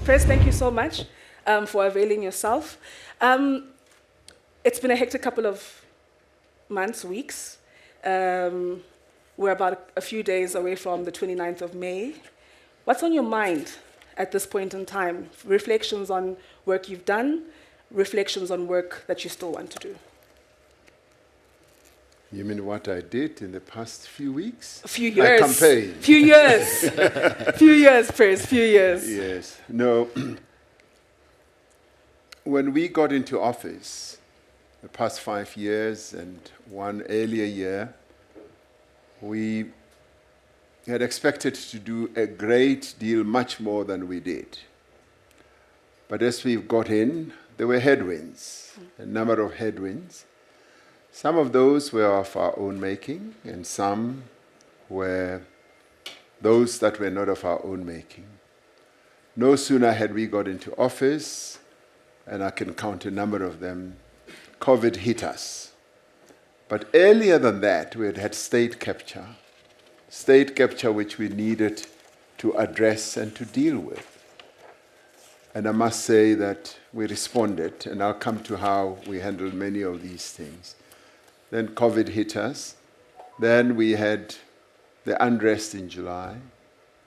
Pres, thank you so much for availing yourself. It's been a hectic couple of months, weeks. We're about a few days away from the 29th of May. What's on your mind at this point in time? Reflections on work you've done, reflections on work that you still want to do. You mean what I did in the past few weeks? A few years. I campaigned. Few years. Few years, Pres, few years. Yes. No. When we got into office, the past 5 years and one earlier year, we had expected to do a great deal, much more than we did. But as we got in, there were headwinds, a number of headwinds. Some of those were of our own making, and some were those that were not of our own making. No sooner had we got into office, and I can count a number of them, COVID hit us. But earlier than that, we had had state capture which we needed to address and to deal with. And I must say that we responded, and I'll come to how we handled many of these things. Then COVID hit us. Then we had the unrest in July,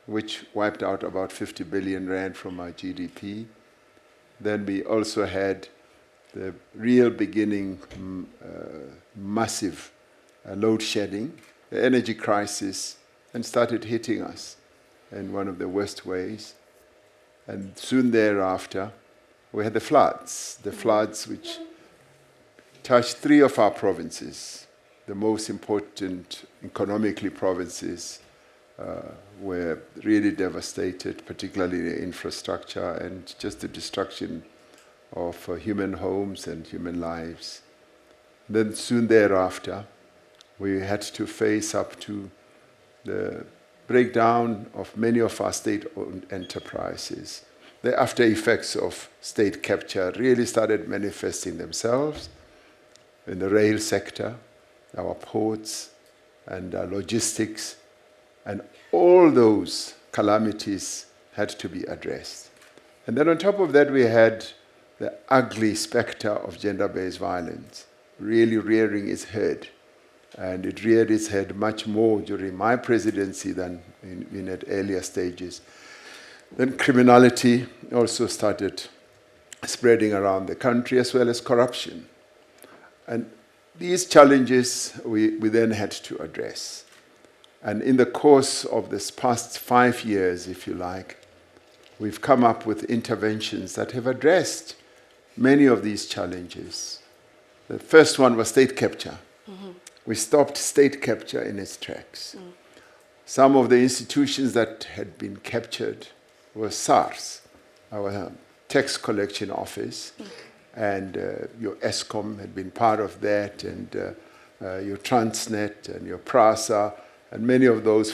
which wiped out about 50 billion rand from our GDP. Then we also had the real beginning massive load shedding, the energy crisis, and started hitting us in one of the worst ways. And soon thereafter, we had the floods which touched 3 of our provinces. The most important economically provinces were really devastated, particularly the infrastructure and just the destruction of human homes and human lives. Then soon thereafter, we had to face up to the breakdown of many of our state-owned enterprises. The after effects of state capture really started manifesting themselves in the rail sector, our ports, and our logistics, and all those calamities had to be addressed. And then on top of that, we had the ugly specter of gender-based violence really rearing its head. And it reared its head much more during my presidency than in at earlier stages. Then criminality also started spreading around the country, as well as corruption. And these challenges we then had to address. And in the course of this past 5 years, if you like, we've come up with interventions that have addressed many of these challenges. The first one was state capture. Mm-hmm. We stopped state capture in its tracks. Mm. Some of the institutions that had been captured were SARS, our tax collection office, and your ESCOM had been part of that, and your Transnet and your PRASA, and many of those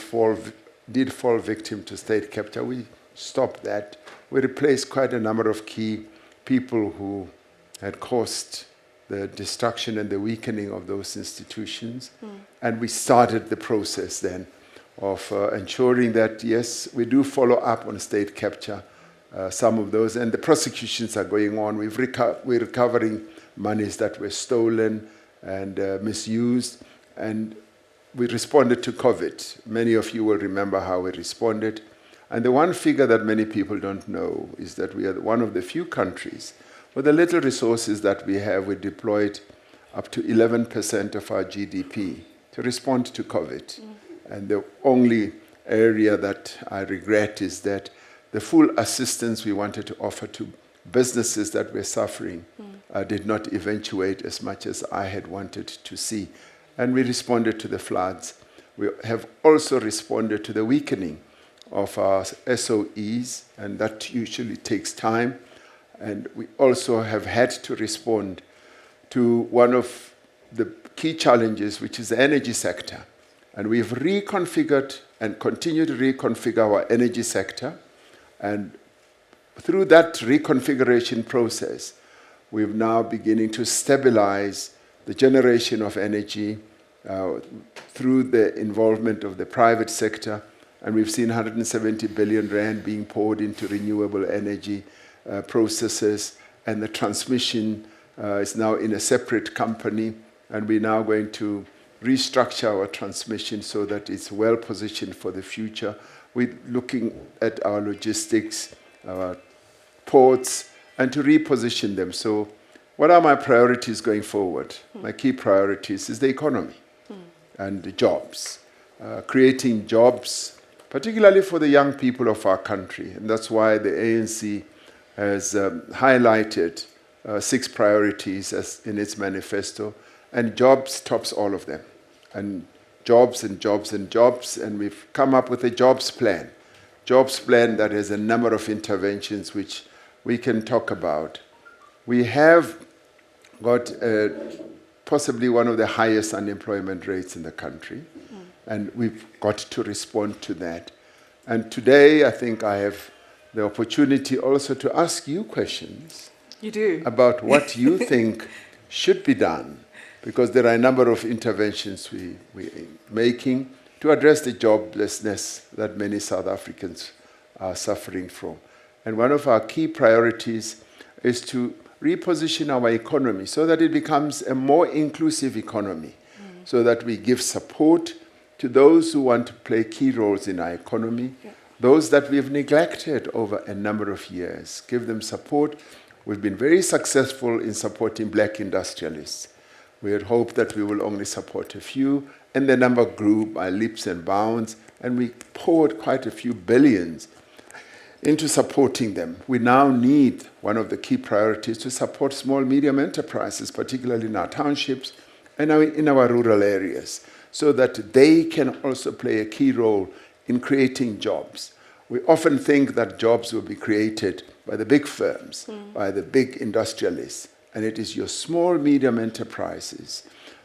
did fall victim to state capture. We stopped that. We replaced quite a number of key people who had caused the destruction and the weakening of those institutions. And we started the process then of ensuring that, yes, we do follow up on state capture, some of those, and the prosecutions are going on. We're recovering monies that were stolen and misused, and we responded to COVID. Many of you will remember how we responded. And the one figure that many people don't know is that we are one of the few countries with the little resources that we have. We deployed up to 11% of our GDP to respond to COVID. And the only area that I regret is that the full assistance we wanted to offer to businesses that were suffering did not eventuate as much as I had wanted to see. And we responded to the floods. We have also responded to the weakening of our SOEs, and that usually takes time. And we also have had to respond to one of the key challenges, which is the energy sector. And we've reconfigured and continue to reconfigure our energy sector. And through that reconfiguration process, we're now beginning to stabilize the generation of energy through the involvement of the private sector And we've seen 170 billion rand being poured into renewable energy processes, and the transmission is now in a separate company, and we're now going to restructure our transmission so that it's well positioned for the future. We're looking at our logistics, our ports, and to reposition them. So what are my priorities going forward? My key priorities is the economy and the jobs. Creating jobs, particularly for the young people of our country. And that's why the ANC has highlighted 6 priorities in its manifesto, and jobs tops all of them. And jobs and jobs and jobs, and we've come up with a jobs plan that has a number of interventions which we can talk about. We have got possibly one of the highest unemployment rates in the country, and we've got to respond to that. And today, I think I have the opportunity also to ask you questions. You do. About what you think should be done, because there are a number of interventions we're making to address the joblessness that many South Africans are suffering from. And one of our key priorities is to reposition our economy so that it becomes a more inclusive economy, so that we give support to those who want to play key roles in our economy, those that we've neglected over a number of years. Give them support. We've been very successful in supporting black industrialists. We had hoped that we will only support a few, and the number grew by leaps and bounds, and we poured quite a few billions into supporting them. We now need, one of the key priorities, to support small, medium enterprises, particularly in our townships and in our rural areas, so that they can also play a key role in creating jobs. We often think that jobs will be created by the big firms, by the big industrialists, and it is your small, medium enterprises,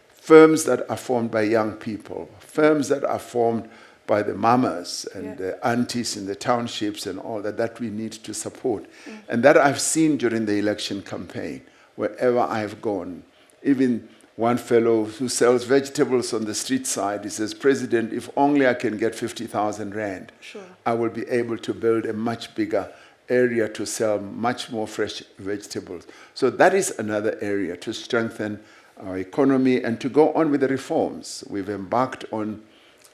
firms that are formed by young people, firms that are formed by the mamas and the aunties in the townships and all that we need to support. And that I've seen during the election campaign, wherever I've gone. Even one fellow who sells vegetables on the street side, he says, "President, if only I can get 50,000 rand, I will be able to build a much bigger area to sell much more fresh vegetables." So that is another area to strengthen our economy and to go on with the reforms. We've embarked on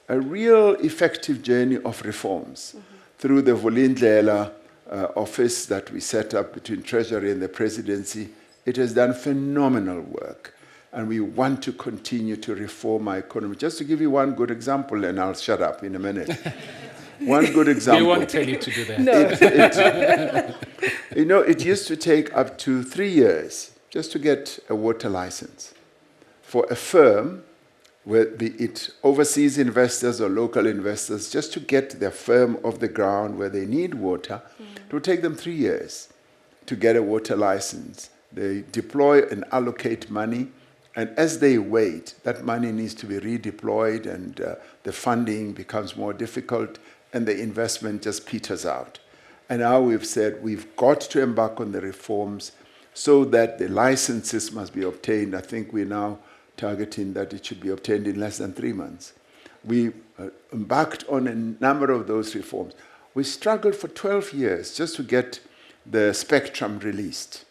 a real effective journey of reforms through the Vulindlela office that we set up between Treasury and the Presidency. It has done phenomenal work, and we want to continue to reform our economy. Just to give you one good example, and I'll shut up in a minute. One good example. We won't tell you to do that. No. It used to take up to 3 years just to get a water license for a firm, be it overseas investors or local investors, just to get their firm off the ground where they need water. It will take them 3 years to get a water license. They deploy and allocate money, and as they wait, that money needs to be redeployed, and the funding becomes more difficult, and the investment just peters out. And now we've said we've got to embark on the reforms so that the licenses must be obtained. I think we're now targeting that it should be obtained in less than 3 months. We embarked on a number of those reforms. We struggled for 12 years just to get the spectrum released,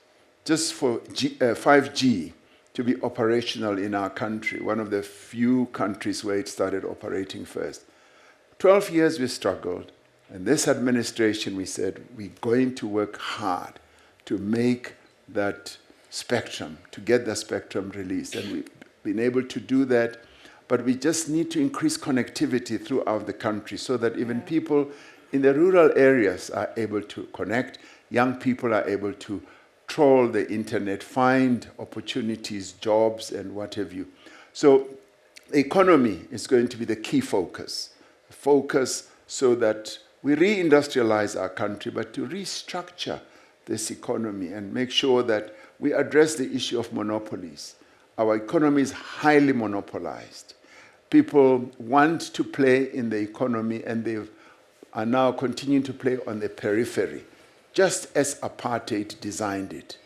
just for 5G to be operational in our country, one of the few countries where it started operating first. 12 years we struggled, and this administration, we said, we're going to work hard to make that spectrum, to get the spectrum released. And we've been able to do that, but we just need to increase connectivity throughout the country so that even people in the rural areas are able to connect, young people are able to troll the internet, find opportunities, jobs, and what have you. So the economy is going to be the key focus so that we reindustrialize our country, but to restructure this economy and make sure that we address the issue of monopolies. Our economy is highly monopolized. People want to play in the economy, and they are now continuing to play on the periphery, just as apartheid designed it.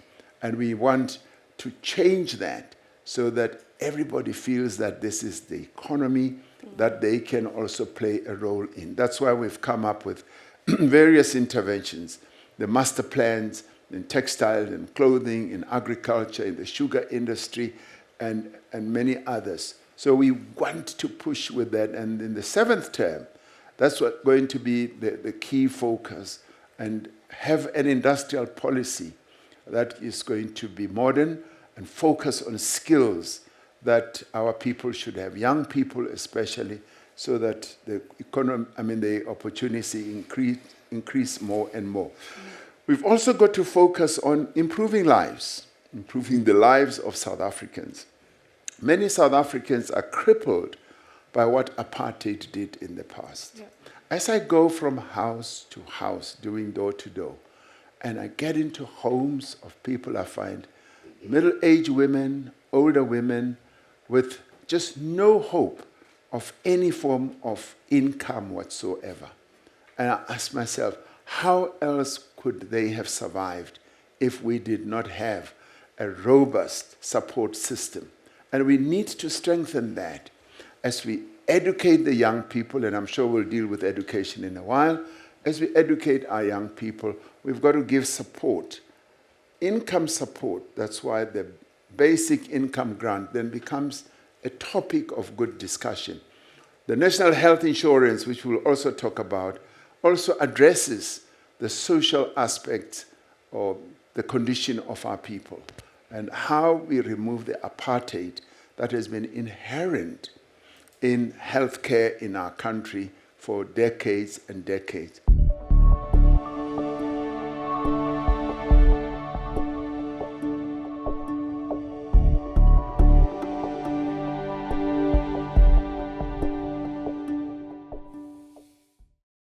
And we want to change that so that everybody feels that this is the economy that they can also play a role in. That's why we've come up with various interventions, the master plans in textile and clothing, in agriculture, in the sugar industry, and many others. So we want to push with that. And in the 7th term, that's what's going to be the key focus, and have an industrial policy that is going to be modern and focus on skills that our people should have, young people especially, so that the the opportunity increase more and more. We've also got to focus on improving lives, improving the lives of South Africans. Many South Africans are crippled by what apartheid did in the past. Yeah. As I go from house to house, doing door to door, and I get into homes of people, I find middle-aged women, older women, with just no hope of any form of income whatsoever. And I ask myself, how else could they have survived if we did not have a robust support system? And we need to strengthen that as we educate the young people, and I'm sure we'll deal with education in a while. As we educate our young people, we've got to give support, income support. That's why the basic income grant then becomes a topic of good discussion. The National Health Insurance, which we'll also talk about, also addresses the social aspects of the condition of our people and how we remove the apartheid that has been inherent in healthcare in our country for decades and decades.